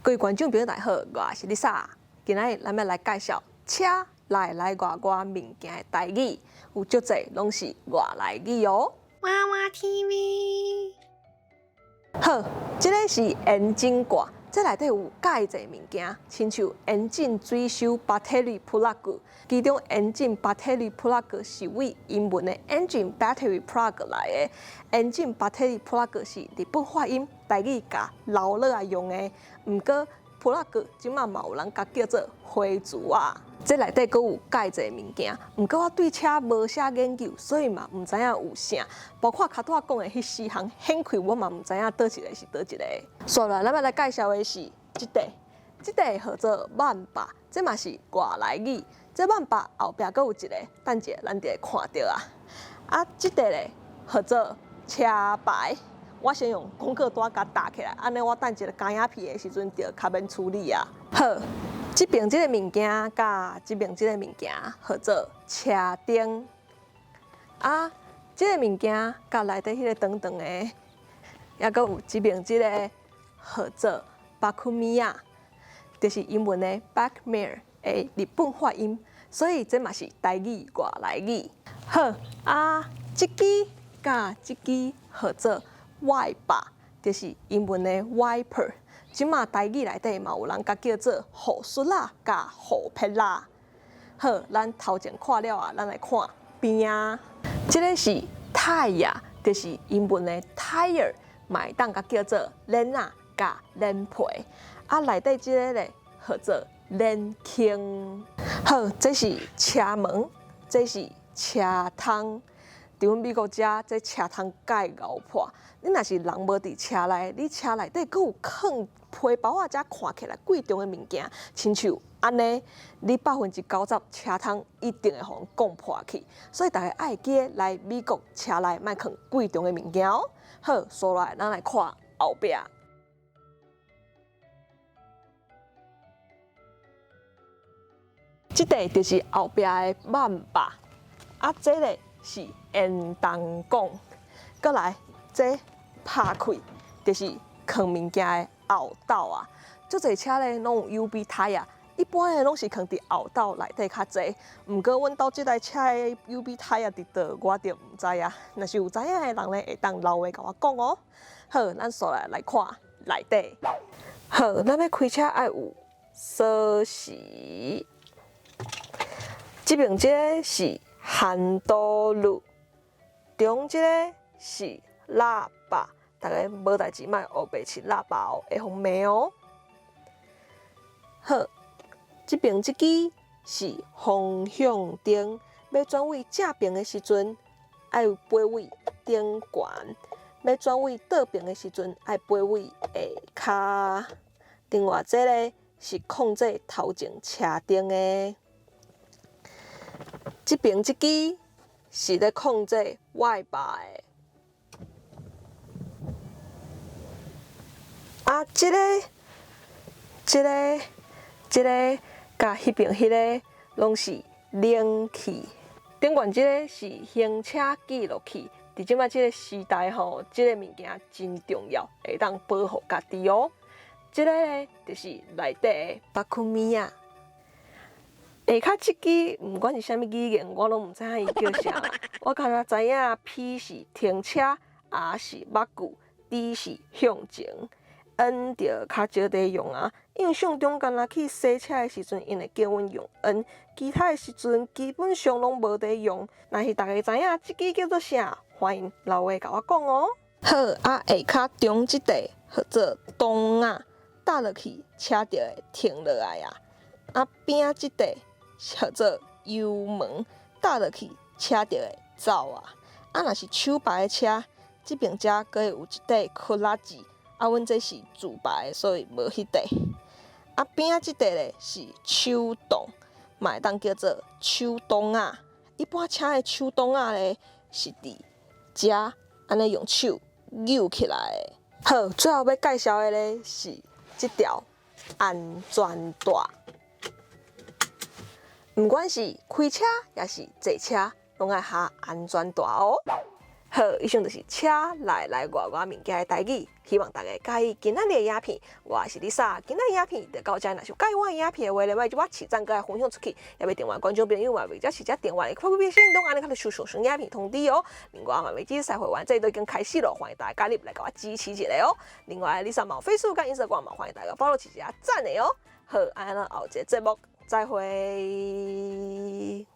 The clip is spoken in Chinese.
各位观众朋友大家好，我是 Lisa。今日咱要来介绍车来外物件的台语，有足侪拢是外来语哦。娃娃 TV。好，这个是引擎挂，这内底有介侪物件，亲像引擎水收 battery plug， 其中引擎 battery plug 是为英文的 engine battery plug 来的。engine battery plug 是日本发音，台语甲留落来用的。毋过 plug 即马嘛有人甲叫做花珠啊。这内底阁有介侪物件，毋过我对车无啥研究，所以嘛毋知影有啥。包括卡拄仔讲的迄四项，显开我嘛毋知影倒一个是倒一个。所以咱要来介绍的是即块，即块号做万把，这嘛是外来语。这万把后壁阁有一个，等者咱就会看到啊。啊，即块咧号做车牌。我先用广告单甲打起来，安尼我等一个干影片的时阵就较免处理啊。好，即边即个物件甲即边即个物件号做车顶，啊，即个物件甲内底迄个长长的，也阁有即边即个号做巴库米亚，就是英文的 backmare 的日本发音，所以这嘛是台语外来语。好啊，即支甲即支号做外把，就是英文的 wiper。即马台语内底嘛有人甲叫做雨刷啦，甲雨撇啦。好，咱头前看了啊，咱来看边啊。即个是胎呀，就是英文的 tire， 嘛会当甲叫做轮啊，甲轮皮。啊，内底即个咧，叫做轮径。好，这是车门，这是车窗。伫阮美国遮，这车窗介咬破。你若是人无伫车内，你车内底阁有放皮包啊，遮看起来贵重的物件，亲像安尼，你90%车窗一定会互人讲破去。所以大家爱记得来美国车内莫放贵重的物件哦。好，所来咱来看后壁。即块就是后壁的万把，啊，这个是延动管，过来这拍开就是放物件的后斗啊。足侪车咧拢有 UV 胎啊，一般的拢是放伫后斗内底较济。毋过阮兜即台车的 UV 胎啊伫倒，我就毋知啊。若是有知影的人咧，会当留话甲我讲哦。好，咱所来看内底。好，咱要开车爱有锁匙。即边即个是handle路，中即个是喇叭，大家无代志莫学白饲喇叭哦，会互骂哦。好，即边即支是方向灯，要转位正边的时阵，爱有杯位顶悬；要转位倒边的时阵，爱杯位下骹。另外这个是控制头前车灯的。即边即支是咧控制外把的，啊，即个、甲迄边迄个拢是冷气。顶悬即个是行车记录器，伫即摆即个时代吼，即个物件真重要，会当保护家己哦。即个咧就是内底的巴库米亚。下骹即支，毋管是啥物语言，我拢毋知影伊叫啥啦。我敢若知影 P 是停车，R 是目久 ，D 是向前 ，N 着较少地用啊。印象中，敢若去洗车的时阵，因会叫阮用 N， 其他的时阵基本上拢无地用。若是大家知影即支叫做啥，欢迎留话甲我讲哦。好啊，下骹中即块叫做档啊，搭落去车就会停落来啊。啊边即块叫做油门，搭落去车就会走啊。啊，若是手排的车，即边遮阁会有一块克拉字，啊，阮这是自排的，所以无迄块。啊边即块咧是手动，嘛会当叫做手动啊。一般车的手动啊咧是伫遮安尼用手扭起来的。好，最后要介绍的咧是即条安全带。毋管是开车也是坐车，拢爱下安全带哦。好，以上就是车来外物件的台语，希望大家介意今仔日的影片。我是 Lisa， 今仔日影片就到这，若是介意我的影片的话，另外就我市长个分享出去，也要订阅观众朋友嘛，或者是只订阅的快快先动，安尼较就收上新影片通知哦。另外，未知赛会员这都已经开始了，欢迎大家加入来给我支持一下哦。另外，Lisa 毛Facebook 跟 Instagram 嘛，欢迎大家 follow 一下赞的哦。好，安尼后一个节目再会。